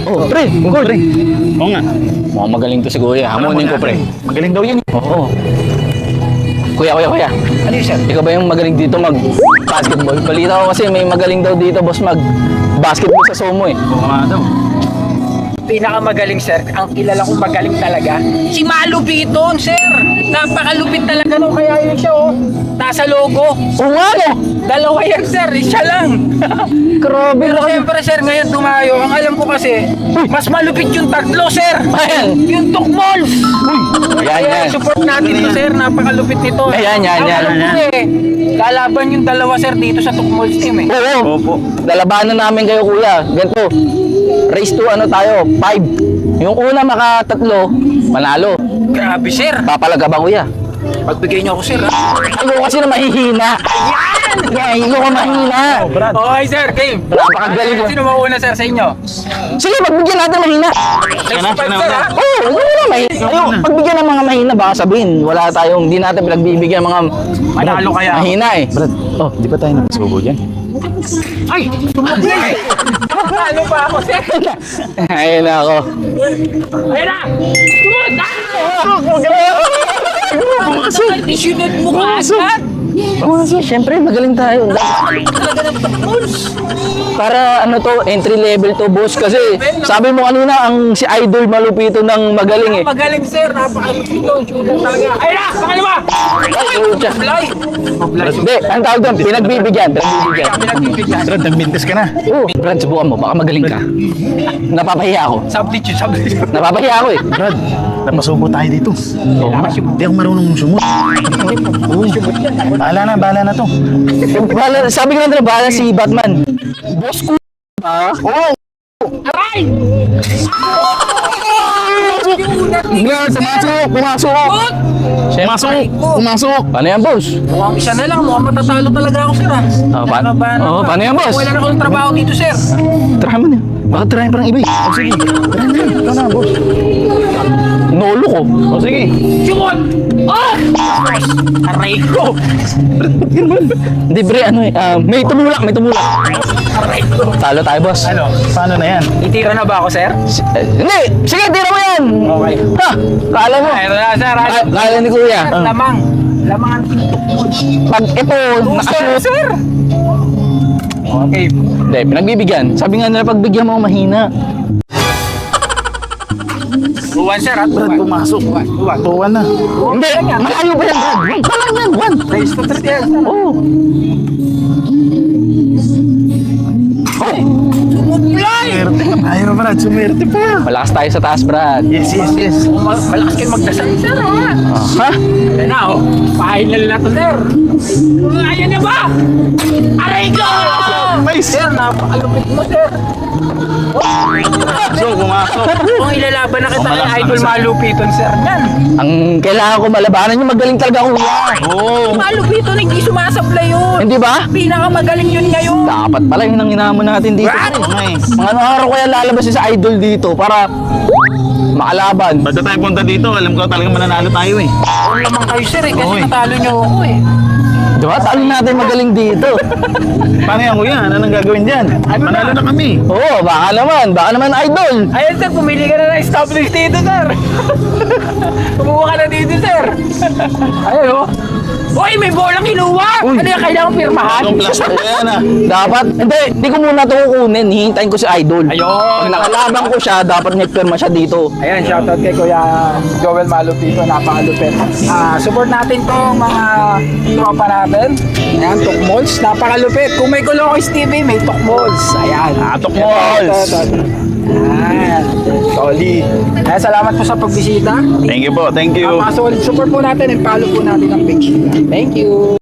Oh, pre, pre. Oo nga. Mukhang magaling to si Kuya. Hamunin ko, pre. Magaling daw yun. Oo. Kuya. Ano yun, sir? Ikaw ba yung magaling dito mag-basketball? Balita ko kasi may magaling daw dito, boss, mag-basketball sa Somo eh. Oo nga daw. Pinakamagaling, sir, ang kilala kong magaling talaga, si Malu Piton, sir. Napakalupit talaga nung kaya yun siya, oh. Nasa logo. Oo nga, no? Dalawa yan, sir. Siya lang. Grabe. Pero siyempre, sir, ngayon tumayo. Ang alam ko kasi, mas malupit yung tatlo, sir. Ayan. Yung Tukmols. Yan. Support natin to, sir. Napakalupit nito. Yan. Ang alam ko, lalaban yung dalawa, sir, dito sa Tukmols team, eh. Oo. Opo. Lalabanan namin kayo, Kuya. Ganito. Race to tayo? 5. Yung una makatatlo, manalo. Grabe, sir. Papalagabang, Kuya. Pagbigay niyo ako, sir, ha? Ayaw kasi na mahihina. Ayaw ko mahina. Okay, sir. Game. Napakagaling ko. Sino mauna, sir, sa inyo? Sige, pagbigyan natin mahina. Next five, sir, ha? Oo, hindi na mahina. Ayaw, pagbigyan ng mga mahina, baka sabihin, wala tayong, hindi natin pinagbibigyan mga Manalo kaya. mahina eh. Brad, di ba tayo nagsubo dyan? Ay! Tumagay! Ano pa ako, sir? Ayun na ako. Ayun na! Tumagay! Isunod mo ka agad! Siyempre, magaling tayo. Para entry level to, boss. Kasi sabi mo kanina, si Idol malupito ng magaling eh. Magaling, sir. Napakalupit yun. Shooter talaga. Ayun na! Pangalawa! Fly! Hindi, ang tawag doon, pinagbibigyan. Brad, nagmintis ka na. Oo, Brad, subukan mo, baka magaling ka. Napapahiya ako. Substitute. Napapahiya ako eh. Brad, napasubo tayo dito. Oo nga. Hindi ako marunong sumot. Bahala na to. Sabi ko na bahala si Batman. Boss ko. Oo. Aray! Brad, pumasok. Paano yan, boss? Mukhang isa na lang. Mukhang matatalo talaga ako, sir, ha? Paano yan, boss? Wala na akong trabaho dito, sir. Try mo na. Baka try parang iba eh. Sige. Ito na, boss. Nolo ko. Sige. Shoot! Oh! Aray ko! Hindi, bre, may tumulak. Aray ko! Talo tayo, boss. Ano? Paano na yan? Itira na ba ako, sir? Hindi! Sige, tira mo yan! Okay. Ha! Kala mo. Ito na, sir. Kala ni Kuya. Lamang ang TikTok mo. Pag ito, nakashoot. Sir! Okay. Hindi, pinagbibigyan. Sabi nga nila, pagbigyan mo mahina. Buwan, sir, ha? Brad, pumasok. Tuwan na. Hindi, malayo pa yan, Brad. Walang yan, one. Race to 30 years, sir. Oo. Sumuply! Sumerte ka tayo, Brad. Sumerte pa. Malakas tayo sa taas, Brad. Yes. Malakas kayo magdasal, sir, ha? Ha? Ayan na, oh. Final na to, sir. Ayan na ba? Aray ko! Sir, napakalupit mo, sir. Pumasok. Kung ilalaban na kita ng Idol Malupiton, sir, yan. Ang kailangan ko malabanan yung magaling talaga, Kuya. Oo. Malupiton, hindi sumasablay yun. Hindi ba? Pinakamagaling yun ngayon. Dapat pala yun ang inaamon natin dito. Mga araw kaya lalabas yung sa Idol dito para makalaban. Ba't tayo punta dito? Alam ko talagang mananalo tayo eh. Ano naman kayo, sir, eh, kasi Oy. natalo nyo ako, eh. Diba? Talo natin magaling dito. Paano yan, kuya? Anong gagawin dyan? Manalo na kami. Oo, baka naman Idol. Ayan, sir, pumili ka na ng established dito, sir. Kumuha ka na dito, sir. Ayan, oh. Uy, may bolang kinuha! Ano yung kailangang pirmahan? Anong plus ko yan ah? Dapat, hindi ko muna ito kukunin. Hihintayin ko si Idol. Ayun. Pag nakalaban ko siya, dapat may pirma siya dito. Ayan, shoutout kay Kuya Joel Malupito, napakalupit. Support natin tong mga tropa natin. Ayan, Tukmols, napakalupit. Kung may Kulokos TV, may Tukmols. Ayan. Tukmols. Ayan. Solid. Ayan, salamat po sa pagbisita. Thank you po, thank you. Solid support po natin and follow po natin ang page nila. Thank you.